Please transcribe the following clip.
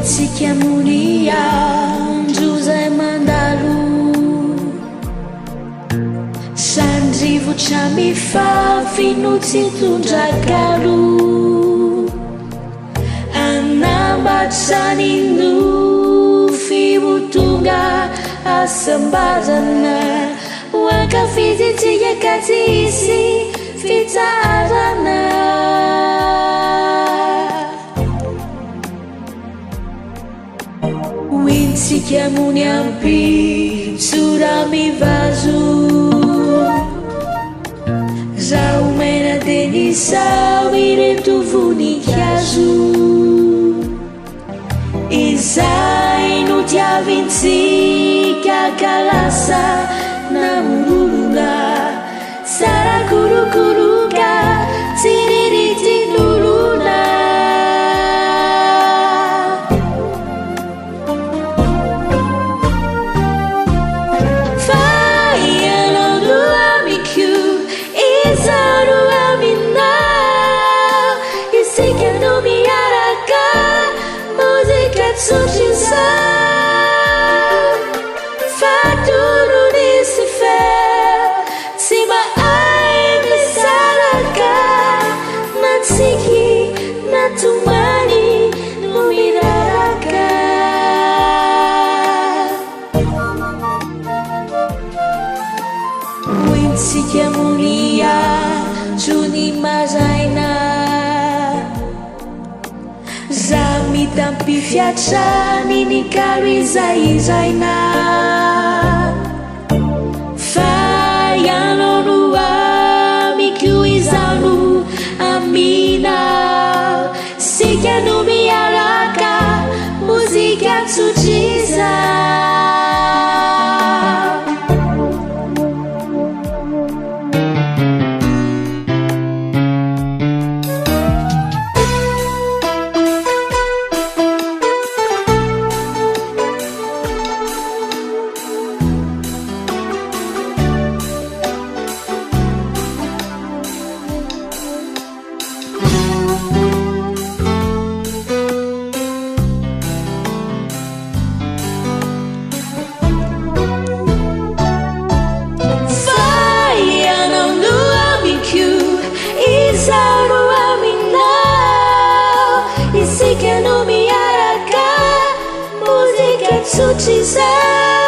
Wentsika munia José mandalo Sandrivotra mifafy no tsy tondrakalo Anambatrany nofy ho tonga asambazana Wankafizitsika ka tsy hisy fitsarana Wentsika mony ampy tsura mivazo Zaho mena denisao ireto voninkazo Izay no tiavintsika kalasa namorolona Sara kurukuluka tsiriritinuluna Sucisa Faturu nisi fel Sima ai misalaka Natsiki natumani numiraraka Wentsika munia Juni mazaina Mitampi fiatrany ny karo izaizaina Fa ianao no amiko izano amina Sika no miaraka muzika tsotriza Sika no miaraka muzika tsotriza